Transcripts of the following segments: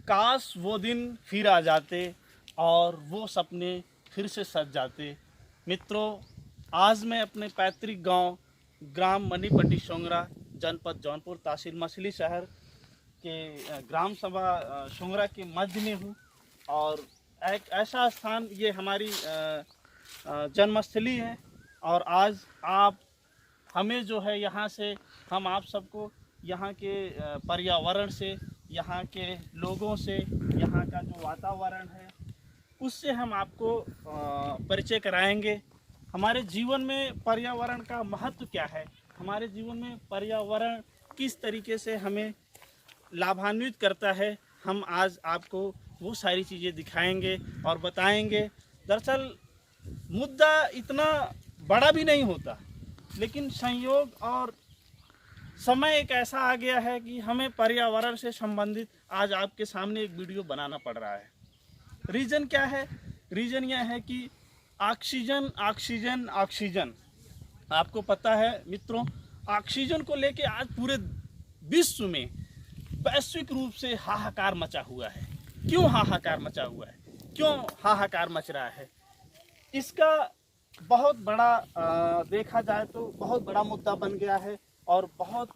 काश वो दिन फिर आ जाते और वो सपने फिर से सज जाते। मित्रों, आज मैं अपने पैतृक गांव ग्राम मनीपट्टी सोंगरा, जनपद जौनपुर, तहसील मछली शहर के ग्राम सभा सोंगरा के मध्य में हूँ। और एक ऐसा स्थान, ये हमारी जन्मस्थली है। और आज आप हमें जो है यहाँ से, हम आप सबको यहाँ के पर्यावरण से, यहाँ के लोगों से, यहाँ का जो वातावरण है उससे हम आपको परिचय कराएंगे। हमारे जीवन में पर्यावरण का महत्व क्या है, हमारे जीवन में पर्यावरण किस तरीके से हमें लाभान्वित करता है, हम आज आपको वो सारी चीज़ें दिखाएंगे और बताएंगे। दरअसल मुद्दा इतना बड़ा भी नहीं होता, लेकिन संयोग और समय एक ऐसा आ गया है कि हमें पर्यावरण से संबंधित आज आपके सामने एक वीडियो बनाना पड़ रहा है। रीज़न क्या है? रीज़न यह है कि ऑक्सीजन ऑक्सीजन ऑक्सीजन, आपको पता है मित्रों, ऑक्सीजन को लेके आज पूरे विश्व में वैश्विक रूप से हाहाकार मचा हुआ है। क्यों हाहाकार मचा हुआ है? क्यों हाहाकार मच रहा है? इसका बहुत बड़ा देखा जाए तो बहुत बड़ा मुद्दा बन गया है और बहुत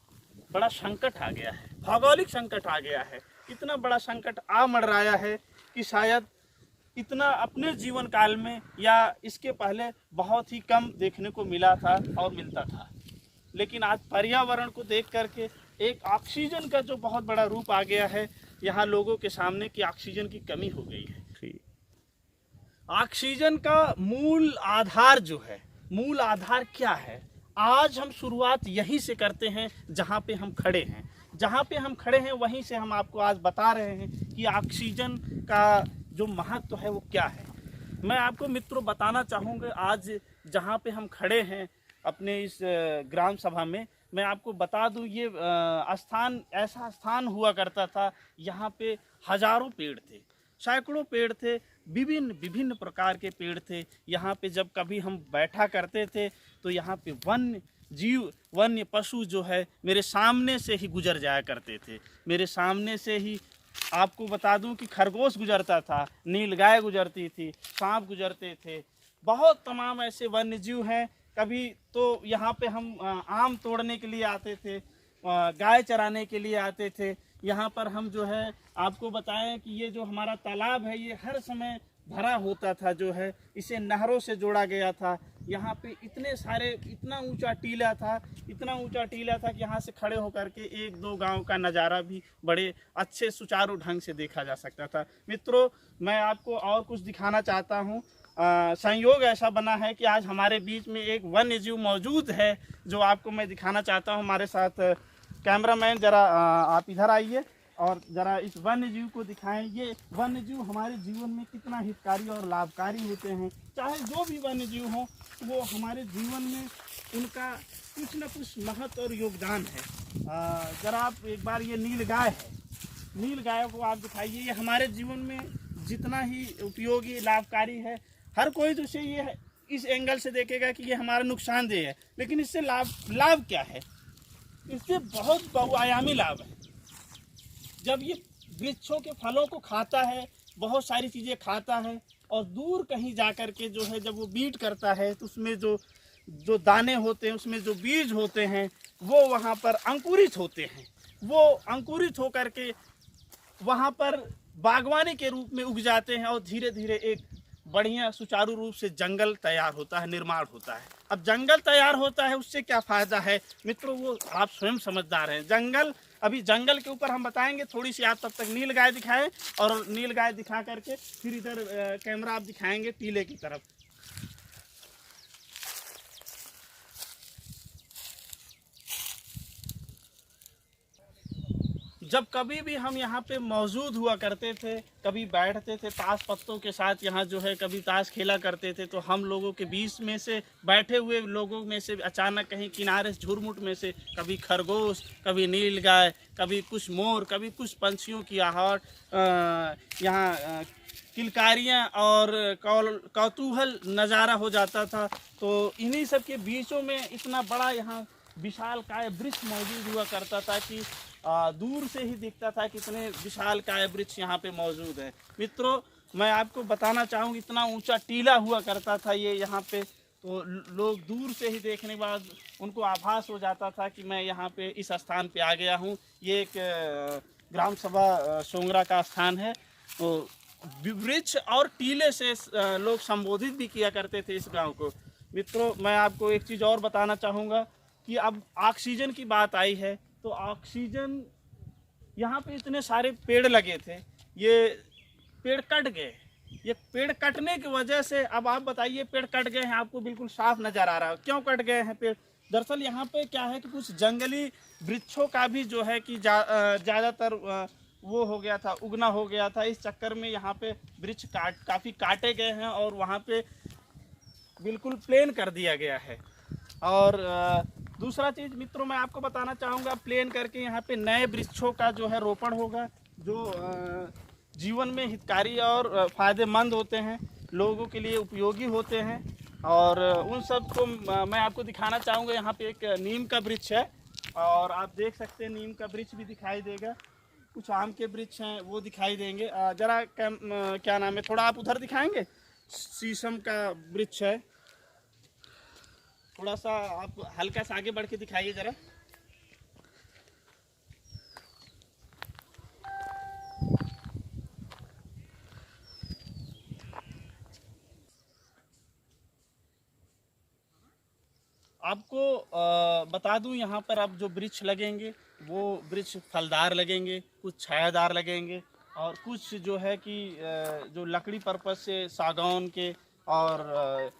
बड़ा संकट आ गया है, भौगोलिक संकट आ गया है। इतना बड़ा संकट आ मंडराया है कि शायद इतना अपने जीवन काल में या इसके पहले बहुत ही कम देखने को मिला था और मिलता था। लेकिन आज पर्यावरण को देख करके एक ऑक्सीजन का जो बहुत बड़ा रूप आ गया है यहाँ लोगों के सामने कि ऑक्सीजन की कमी हो गई है। ऑक्सीजन का मूल आधार जो है, मूल आधार क्या है? आज हम शुरुआत यहीं से करते हैं जहाँ पे हम खड़े हैं। जहाँ पे हम खड़े हैं वहीं से हम आपको आज बता रहे हैं कि ऑक्सीजन का जो महत्व है वो क्या है। मैं आपको मित्रों बताना चाहूँगा, आज जहाँ पे हम खड़े हैं अपने इस ग्राम सभा में, मैं आपको बता दूँ ये स्थान ऐसा स्थान हुआ करता था। यहाँ पे हजारों पेड़ थे, सैकड़ों पेड़ थे, विभिन्न विभिन्न प्रकार के पेड़ थे। यहाँ पे जब कभी हम बैठा करते थे तो यहाँ पे वन्य जीव, वन्य पशु जो है मेरे सामने से ही गुजर जाया करते थे। मेरे सामने से ही आपको बता दूं कि खरगोश गुजरता था, नीलगाय गुजरती थी, सांप गुजरते थे, बहुत तमाम ऐसे वन्य जीव हैं। कभी तो यहाँ पे हम आम तोड़ने के लिए आते थे, गाय चराने के लिए आते थे। यहाँ पर हम जो है आपको बताएं कि ये जो हमारा तालाब है ये हर समय भरा होता था, जो है इसे नहरों से जोड़ा गया था। यहाँ पे इतने सारे, इतना ऊंचा टीला था, इतना ऊंचा टीला था कि यहाँ से खड़े होकर के एक दो गांव का नज़ारा भी बड़े अच्छे सुचारू ढंग से देखा जा सकता था। मित्रों, मैं आपको और कुछ दिखाना चाहता हूँ। संयोग ऐसा बना है कि आज हमारे बीच में एक वन्य जीव मौजूद है जो आपको मैं दिखाना चाहता हूँ। हमारे साथ कैमरामैन जरा आप इधर आइए और ज़रा इस वन्य जीव को दिखाएं। ये वन्य जीव हमारे जीवन में कितना हितकारी और लाभकारी होते हैं। चाहे जो भी वन्य जीव हों, वो हमारे जीवन में उनका कुछ न कुछ महत्व और योगदान है। ज़रा आप एक बार, ये नीलगाय है, नीलगाय को आप दिखाइए। ये हमारे जीवन में जितना ही उपयोगी लाभकारी है, हर कोई तो ये इस एंगल से देखेगा कि ये हमारा नुकसानदेह है, लेकिन इससे लाभ क्या है? इससे बहुत बहुआयामी लाभ है। जब ये वृक्षों के फलों को खाता है, बहुत सारी चीज़ें खाता है, और दूर कहीं जा कर के जो है जब वो बीट करता है तो उसमें जो दाने होते हैं, उसमें जो बीज होते हैं, वो वहाँ पर अंकुरित होते हैं। वो अंकुरित होकर के वहाँ पर बागवानी के रूप में उग जाते हैं और धीरे धीरे एक बढ़िया सुचारू रूप से जंगल तैयार होता है, निर्माण होता है। अब जंगल तैयार होता है, उससे क्या फ़ायदा है मित्रों, वो आप स्वयं समझदार हैं। अभी जंगल के ऊपर हम बताएंगे थोड़ी सी। आप तब तक नीलगाय दिखाएं, और नीलगाय दिखा करके फिर इधर कैमरा आप दिखाएंगे टीले की तरफ। जब कभी भी हम यहाँ पे मौजूद हुआ करते थे, कभी बैठते थे ताश पत्तों के साथ, यहाँ जो है कभी ताश खेला करते थे, तो हम लोगों के बीच में से, बैठे हुए लोगों में से अचानक कहीं किनारे से, झुरमुट में से कभी खरगोश, कभी नीलगाय, कभी कुछ मोर, कभी कुछ पंछियों की आहट, यहाँ किलकारियाँ और कौतूहल नज़ारा हो जाता था। तो इन्हीं सब के बीचों में इतना बड़ा यहाँ विशालकाय वृक्ष मौजूद हुआ करता था कि दूर से ही दिखता था कितने विशालकाय वृक्ष यहाँ पे मौजूद है। मित्रों, मैं आपको बताना चाहूँगी, इतना ऊंचा टीला हुआ करता था ये यहाँ पे, तो लोग दूर से ही देखने के बाद उनको आभास हो जाता था कि मैं यहाँ पे इस स्थान पे आ गया हूँ। ये एक ग्राम सभा सोंगरा का स्थान है। तो वृक्ष और टीले से लोग संबोधित भी किया करते थे इस गांव को। मित्रों, मैं आपको एक चीज़ और बताना चाहूँगा कि अब ऑक्सीजन की बात आई है, तो ऑक्सीजन यहाँ पे इतने सारे पेड़ लगे थे, ये पेड़ कट गए। ये पेड़ कटने की वजह से अब आप बताइए, पेड़ कट गए हैं, आपको बिल्कुल साफ नज़र आ रहा है, क्यों कट गए हैं पेड़? दरअसल यहाँ पे क्या है कि कुछ जंगली वृक्षों का भी जो है कि ज़्यादातर वो हो गया था, उगना हो गया था। इस चक्कर में यहाँ पे वृक्ष काफ़ी काटे गए हैं और वहाँ पे बिल्कुल प्लेन कर दिया गया है। और दूसरा चीज़ मित्रों, मैं आपको बताना चाहूँगा, प्लेन करके यहाँ पे नए वृक्षों का जो है रोपण होगा, जो जीवन में हितकारी और फ़ायदेमंद होते हैं, लोगों के लिए उपयोगी होते हैं। और उन सब को मैं आपको दिखाना चाहूँगा। यहाँ पे एक नीम का वृक्ष है और आप देख सकते हैं नीम का वृक्ष भी दिखाई देगा, कुछ आम के वृक्ष हैं वो दिखाई देंगे। ज़रा क्या नाम है, थोड़ा आप उधर दिखाएंगे, शीशम का वृक्ष है, थोड़ा सा आप हल्का सा आगे बढ़ के दिखाइए ज़रा। आपको बता दूं, यहाँ पर अब जो वृक्ष लगेंगे वो वृक्ष फलदार लगेंगे, कुछ छायादार लगेंगे और कुछ जो है कि जो लकड़ी पर्पज से सागौन के और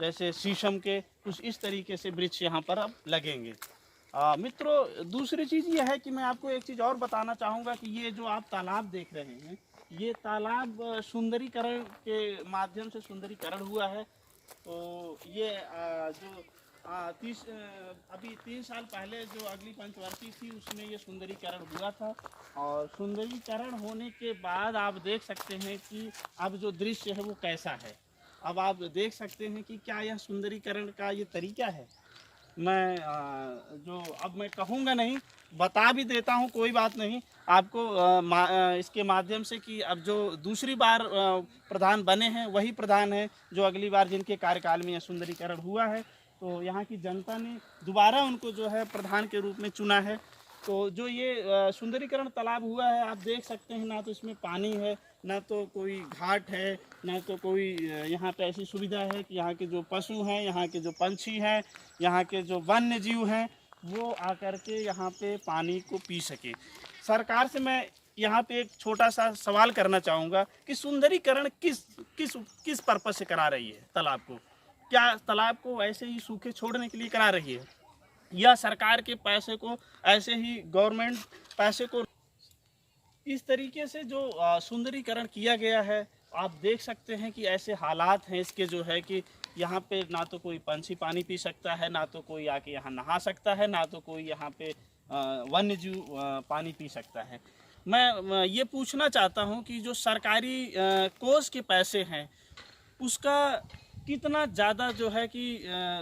जैसे शीशम के, कुछ इस तरीके से वृक्ष यहाँ पर अब लगेंगे। मित्रों, दूसरी चीज़ ये है कि मैं आपको एक चीज़ और बताना चाहूँगा कि ये जो आप तालाब देख रहे हैं, ये तालाब सुंदरीकरण के माध्यम से सुंदरीकरण हुआ है। तो ये जो अभी 3 साल पहले जो अगली पंचवर्षीय थी उसमें ये सुंदरीकरण हुआ था। और सुंदरीकरण होने के बाद आप देख सकते हैं कि अब जो दृश्य है वो कैसा है। अब आप देख सकते हैं कि क्या यह सुंदरीकरण का ये तरीका है। मैं अब मैं कहूँगा नहीं, बता भी देता हूँ, कोई बात नहीं आपको इसके माध्यम से कि अब जो दूसरी बार प्रधान बने हैं वही प्रधान हैं जो अगली बार जिनके कार्यकाल में यह सुंदरीकरण हुआ है। तो यहाँ की जनता ने दोबारा उनको जो है प्रधान के रूप में चुना है। तो जो ये सुंदरीकरण तालाब हुआ है, आप देख सकते हैं, ना तो इसमें पानी है, ना तो कोई घाट है, ना तो कोई यहाँ पे ऐसी सुविधा है कि यहाँ के जो पशु हैं, यहाँ के जो पंछी हैं, यहाँ के जो वन्य जीव हैं, वो आकर के यहाँ पे पानी को पी सके। सरकार से मैं यहाँ पे एक छोटा सा सवाल करना चाहूँगा कि सुंदरीकरण किस पर्पज़ से करा रही है तालाब को? क्या तालाब को ऐसे ही सूखे छोड़ने के लिए करा रही है, या सरकार के पैसे को ऐसे ही गवर्नमेंट पैसे को इस तरीके से जो सुंदरीकरण किया गया है? आप देख सकते हैं कि ऐसे हालात हैं इसके जो है कि यहाँ पे ना तो कोई पंछी पानी पी सकता है, ना तो कोई आके यहाँ नहा सकता है, ना तो कोई यहाँ पे वन्य जीव पानी पी सकता है। मैं ये पूछना चाहता हूँ कि जो सरकारी कोष के पैसे हैं उसका कितना ज़्यादा जो है कि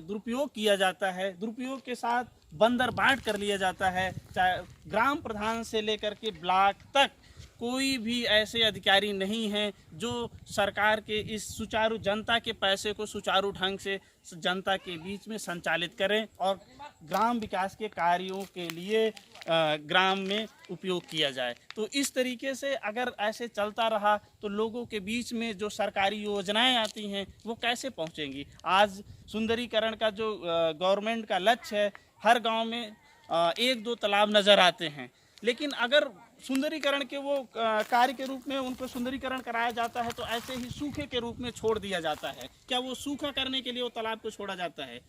दुरुपयोग किया जाता है, दुरुपयोग के साथ बंदर बांट कर लिया जाता है। चाहे ग्राम प्रधान से लेकर के ब्लॉक तक कोई भी ऐसे अधिकारी नहीं हैं जो सरकार के इस सुचारू जनता के पैसे को सुचारू ढंग से जनता के बीच में संचालित करें और ग्राम विकास के कार्यों के लिए ग्राम में उपयोग किया जाए। तो इस तरीके से अगर ऐसे चलता रहा तो लोगों के बीच में जो सरकारी योजनाएं आती हैं वो कैसे पहुंचेंगी? आज सुंदरीकरण का जो गवर्नमेंट का लक्ष्य है, हर गांव में 1-2 तालाब नज़र आते हैं, लेकिन अगर सुंदरीकरण के वो कार्य के रूप में उनको सुंदरीकरण कराया जाता है तो ऐसे ही सूखे के रूप में छोड़ दिया जाता है। क्या वो सूखा करने के लिए वो तालाब को छोड़ा जाता है?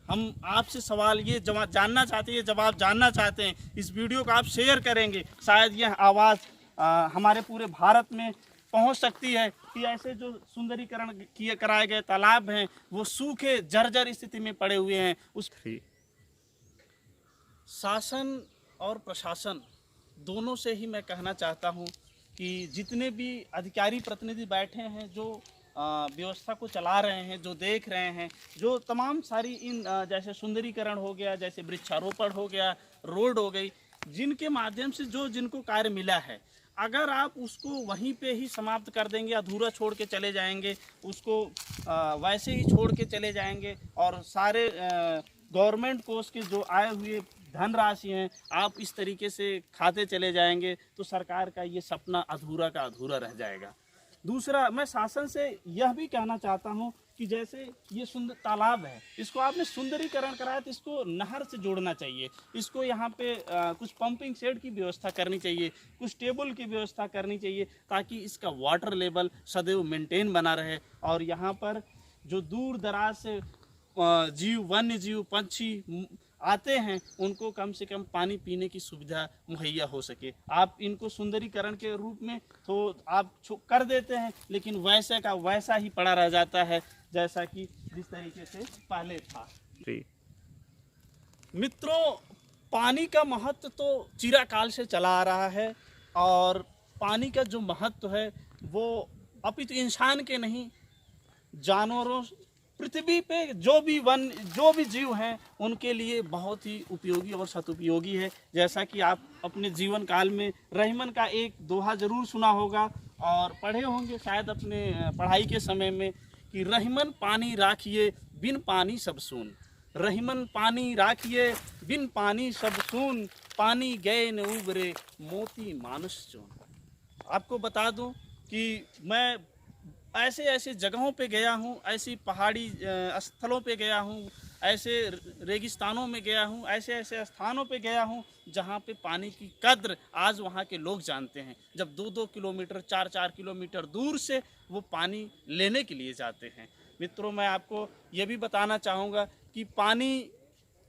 हम आपसे सवाल ये जवाब जानना चाहते हैं, जवाब जानना चाहते हैं। इस वीडियो को आप शेयर करेंगे, शायद यह आवाज़ हमारे पूरे भारत में पहुंच सकती है कि ऐसे जो सुंदरीकरण किए कराए गए तालाब हैं वो सूखे जर्जर स्थिति में पड़े हुए हैं। उस शासन और प्रशासन दोनों से ही मैं कहना चाहता हूं कि जितने भी अधिकारी प्रतिनिधि बैठे हैं, जो व्यवस्था को चला रहे हैं, जो देख रहे हैं, जो तमाम सारी इन जैसे सुंदरीकरण हो गया, जैसे वृक्षारोपण हो गया, रोड हो गई, जिनके माध्यम से जो जिनको कार्य मिला है, अगर आप उसको वहीं पे ही समाप्त कर देंगे, अधूरा छोड़ के चले जाएंगे, उसको वैसे ही छोड़ के चले जाएंगे और सारे गवर्नमेंट कोष के जो आए हुए धनराशि हैं आप इस तरीके से खाते चले जाएंगे, तो सरकार का ये सपना अधूरा का अधूरा रह जाएगा। दूसरा, मैं शासन से यह भी कहना चाहता हूँ कि जैसे ये सुंदर तालाब है, इसको आपने सुंदरीकरण कराया तो इसको नहर से जोड़ना चाहिए, इसको यहाँ पे कुछ पंपिंग सेट की व्यवस्था करनी चाहिए, कुछ टेबल की व्यवस्था करनी चाहिए, ताकि इसका वाटर लेवल सदैव मेंटेन बना रहे और यहाँ पर जो दूर दराज से जीव, वन्य जीव, पंछी आते हैं उनको कम से कम पानी पीने की सुविधा मुहैया हो सके। आप इनको सुंदरीकरण के रूप में तो आप कर देते हैं, लेकिन वैसे का वैसा ही पड़ा रह जाता है जैसा कि जिस तरीके से पहले था। मित्रों, पानी का महत्व तो चिरकाल से चला आ रहा है और पानी का जो महत्व है वो अपितु इंसान के नहीं, जानवरों, पृथ्वी पे जो भी जीव हैं उनके लिए बहुत ही उपयोगी और सदुपयोगी है। जैसा कि आप अपने जीवन काल में रहीमन का एक दोहा ज़रूर सुना होगा और पढ़े होंगे शायद अपने पढ़ाई के समय में कि रहीमन पानी राखिए बिन पानी सब सून, रहीमन पानी राखिए बिन पानी सब सून, पानी गए न उबरे मोती मानुष चून। आपको बता दूं कि मैं ऐसे ऐसे जगहों पे गया हूँ, ऐसी पहाड़ी स्थलों पे गया हूँ, ऐसे रेगिस्तानों में गया हूँ, ऐसे ऐसे स्थानों पे गया हूँ जहाँ पे पानी की कद्र आज वहाँ के लोग जानते हैं। जब 2-2 किलोमीटर 4-4 किलोमीटर दूर से वो पानी लेने के लिए जाते हैं। मित्रों, मैं आपको ये भी बताना चाहूँगा कि पानी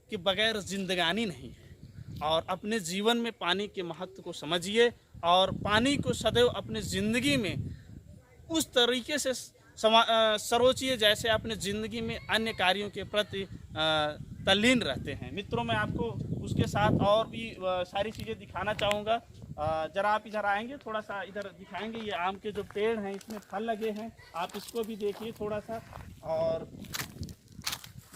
के बगैर जिंदगानी नहीं है और अपने जीवन में पानी के महत्व को समझिए और पानी को सदैव अपने ज़िंदगी में उस तरीके से सरोचिए जैसे अपने ज़िंदगी में अन्य कार्यों के प्रति तल्लीन रहते हैं। मित्रों, मैं आपको उसके साथ और भी सारी चीज़ें दिखाना चाहूँगा। ज़रा आप इधर आएंगे, थोड़ा सा इधर दिखाएंगे। ये आम के जो पेड़ हैं इसमें फल लगे हैं, आप इसको भी देखिए थोड़ा सा। और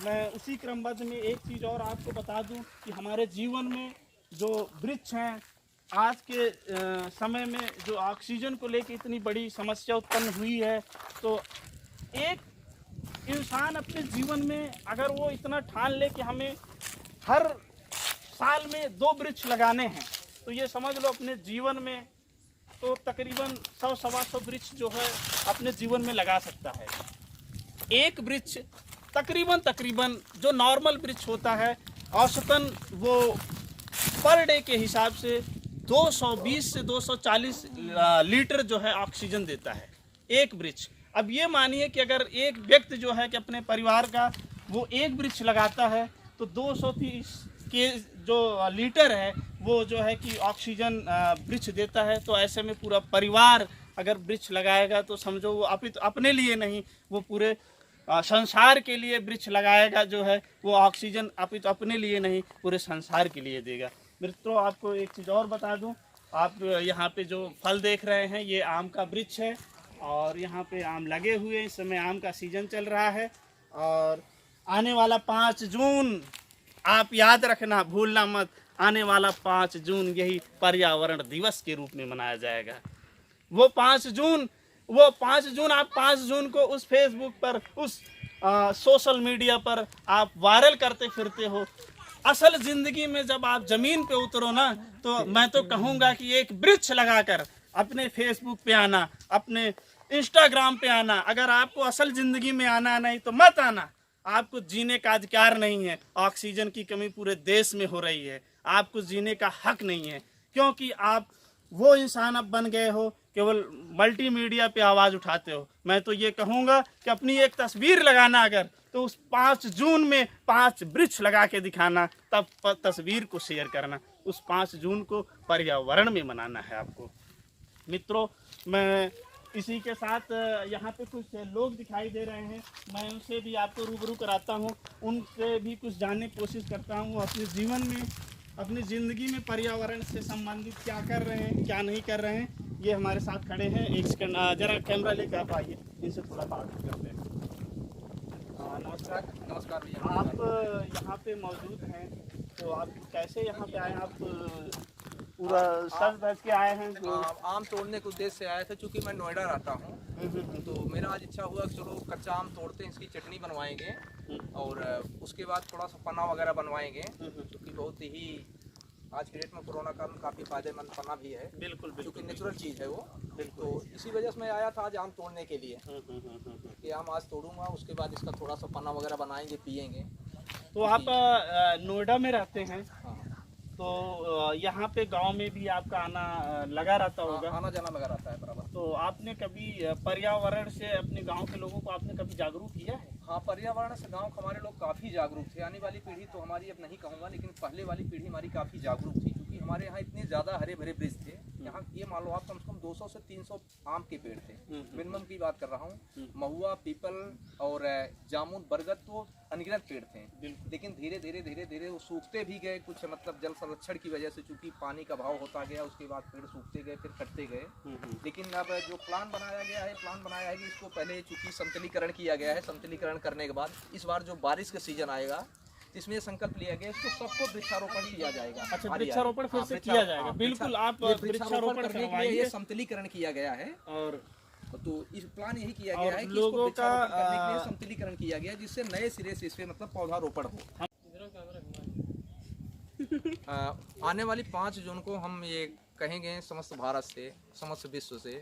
मैं उसी क्रमबद्ध में एक चीज़ और आपको बता दूं कि हमारे जीवन में जो वृक्ष हैं, आज के समय में जो ऑक्सीजन को लेकर इतनी बड़ी समस्या उत्पन्न हुई है, तो एक इंसान अपने जीवन में अगर वो इतना ठान ले कि हमें हर साल में 2 वृक्ष लगाने हैं, तो ये समझ लो अपने जीवन में तो तकरीबन 100-125 वृक्ष जो है अपने जीवन में लगा सकता है। एक वृक्ष तकरीबन जो नॉर्मल वृक्ष होता है औसतन वो पर डे के हिसाब से 220 से 240 लीटर जो है ऑक्सीजन देता है एक वृक्ष। अब ये मानिए कि अगर एक व्यक्ति जो है कि अपने परिवार का वो एक वृक्ष लगाता है तो 230 के जो लीटर है वो जो है कि ऑक्सीजन वृक्ष देता है। तो ऐसे में पूरा परिवार अगर वृक्ष लगाएगा तो समझो वो अपने लिए नहीं, वो पूरे संसार के लिए वृक्ष लगाएगा जो है वो ऑक्सीजन अपने लिए नहीं, पूरे संसार के लिए देगा। मित्रों, आपको एक चीज़ और बता दूं, आप यहाँ पे जो फल देख रहे हैं ये आम का वृक्ष है और यहाँ पे आम लगे हुए हैं। इस समय आम का सीजन चल रहा है और आने वाला 5 जून आप याद रखना, भूलना मत, आने वाला 5 जून यही पर्यावरण दिवस के रूप में मनाया जाएगा। वो 5 जून आप 5 जून को उस फेसबुक पर, उस सोशल मीडिया पर आप वायरल करते फिरते हो। असल ज़िंदगी में जब आप ज़मीन पे उतरो ना, तो मैं तो कहूँगा कि एक वृक्ष लगाकर अपने फेसबुक पे आना, अपने इंस्टाग्राम पे आना। अगर आपको असल ज़िंदगी में आना नहीं तो मत आना, आपको जीने का अधिकार नहीं है। ऑक्सीजन की कमी पूरे देश में हो रही है, आपको जीने का हक नहीं है, क्योंकि आप वो इंसान अब बन गए हो केवल मल्टीमीडिया पे आवाज़ उठाते हो। मैं तो ये कहूँगा कि अपनी एक तस्वीर लगाना अगर, तो उस 5 जून में 5 वृक्ष लगा के दिखाना, तब तस्वीर को शेयर करना। उस 5 जून को पर्यावरण में मनाना है आपको। मित्रों, मैं इसी के साथ यहाँ पे कुछ लोग दिखाई दे रहे हैं, मैं उनसे भी आपको रूबरू कराता हूँ, उनसे भी कुछ जानने की कोशिश करता हूँ अपने जीवन में, अपनी ज़िंदगी में पर्यावरण से संबंधित क्या कर रहे हैं, क्या नहीं कर रहे हैं। ये हमारे साथ खड़े हैं, एक सेकंड जरा कैमरा लेकर आप आइए, इनसे थोड़ा बात करते हैं। नमस्कार भैया। आप यहाँ पे मौजूद हैं, तो आप कैसे यहाँ पे आए? आप पूरा सज धज के आए हैं? आम तोड़ने के उद्देश्य से आया था, क्योंकि मैं नोएडा रहता हूँ। तो मेरा आज इच्छा हुआ कि चलो कच्चा आम तोड़ते हैं, इसकी चटनी बनवाएंगे और उसके बाद थोड़ा सा पन्ना वगैरह बनवाएंगे, क्योंकि बहुत ही आज के डेट में कोरोना का काफ़ी फायदेमंद पन्ना भी है। बिल्कुल, क्योंकि नेचुरल चीज़ है वो। तो इसी वजह से मैं आया था आज आम तोड़ने के लिए कि आम आज तोड़ूंगा, उसके बाद इसका थोड़ा सा पन्ना वगैरह बनाएंगे, पियेंगे। तो आप नोएडा में रहते हैं, हाँ, तो यहाँ पे गांव में भी आपका आना लगा रहता होगा? आना जाना लगा रहता है बराबर। तो आपने कभी पर्यावरण से अपने गांव के लोगों को आपने कभी जागरूक किया है? हाँ, पर्यावरण से गांव हमारे लोग काफ़ी जागरूक थे। आने वाली पीढ़ी तो हमारी अब नहीं कहूँगा, लेकिन पहले वाली पीढ़ी हमारी काफ़ी जागरूक थी, क्योंकि हमारे यहाँ इतने ज़्यादा हरे भरे वृक्ष थे। यहाँ ये मान लो आप कम से कम 200 से 300 आम के पेड़ थे, मिनिमम की बात कर रहा हूँ। महुआ, पीपल और जामुन, बरगद तो अनगिनत पेड़ थे। लेकिन धीरे धीरे धीरे धीरे वो सूखते भी गए, कुछ मतलब जल संरक्षण की वजह से, चूँकि पानी का भाव होता गया, उसके बाद पेड़ सूखते गए, फिर कटते गए। लेकिन अब जो प्लान बनाया गया है कि इसको पहले चूँकि समतलीकरण किया गया है, समतलीकरण करने के बाद इस बार जो बारिश का सीजन आएगा, इसमें संकल्प लिया गया इसको सबको वृक्षारोपण किया जाएगा। अच्छा, वृक्षारोपण फिर से किया जाएगा। बिल्कुल, आप वृक्षारोपण करने के लिए ये समतलीकरण किया गया है, और तो इस प्लान यही किया गया है कि लोगों का करने के लिए समतलीकरण किया गया, जिससे नए सिरे से इसमें मतलब पौधारोपण हो। आने वाली 5 जून को हम ये कहेंगे समस्त भारत से, समस्त विश्व से,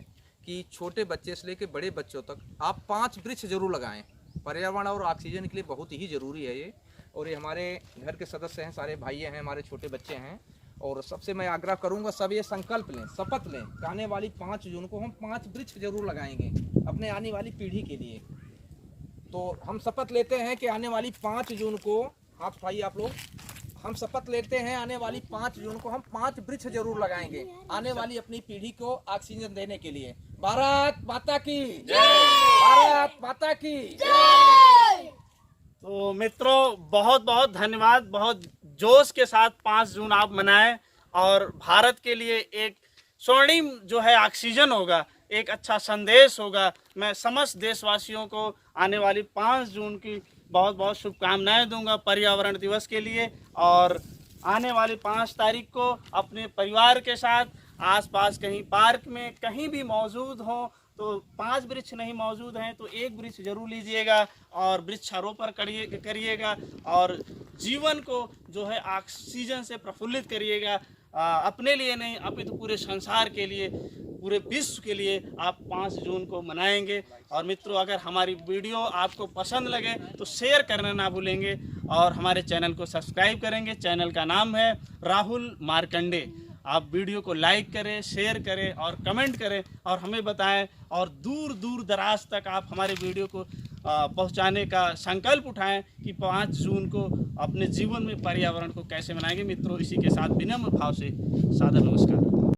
कि छोटे बच्चे से लेकर बड़े बच्चों तक आप 5 वृक्ष जरूर लगाएं। पर्यावरण और ऑक्सीजन के लिए बहुत ही ज़रूरी है ये। और ये हमारे घर के सदस्य हैं, सारे भाई हैं, हमारे छोटे बच्चे हैं। और सबसे मैं आग्रह करूंगा, सब ये संकल्प लें, शपथ लें कि आने वाली 5 जून को हम 5 वृक्ष जरूर लगाएंगे अपने आने वाली पीढ़ी के लिए। तो हम शपथ लेते हैं कि आने वाली 5 जून को, आप भाई आप लोग, हम शपथ लेते हैं आने वाली 5 जून को हम 5 वृक्ष जरूर लगाएंगे आने वाली अपनी पीढ़ी को ऑक्सीजन देने के लिए। भारत माता की जय! भारत माता की जय! तो मित्रों, बहुत बहुत धन्यवाद। बहुत जोश के साथ 5 जून आप मनाएं, और भारत के लिए एक स्वर्णिम जो है ऑक्सीजन होगा, एक अच्छा संदेश होगा। मैं समस्त देशवासियों को आने वाली 5 जून की बहुत बहुत शुभकामनाएं दूंगा पर्यावरण दिवस के लिए। और आने वाली 5 तारीख को अपने परिवार के साथ आसपास कहीं पार्क में कहीं भी मौजूद हो, तो 5 वृक्ष नहीं मौजूद हैं तो 1 वृक्ष जरूर लीजिएगा और वृक्षारोपण करिएगा और जीवन को जो है ऑक्सीजन से प्रफुल्लित करिएगा। अपने लिए नहीं, अपितु पूरे संसार के लिए, पूरे विश्व के लिए आप 5 जून को मनाएंगे। और मित्रों, अगर हमारी वीडियो आपको पसंद लगे तो शेयर करना ना भूलेंगे और हमारे चैनल को सब्सक्राइब करेंगे। चैनल का नाम है राहुल मार्कंडे। आप वीडियो को लाइक करें, शेयर करें और कमेंट करें और हमें बताएं, और दूर दूर दराज तक आप हमारे वीडियो को पहुंचाने का संकल्प उठाएं कि 5 जून को अपने जीवन में पर्यावरण को कैसे मनाएंगे। मित्रों, इसी के साथ विनम्र भाव से सादर नमस्कार।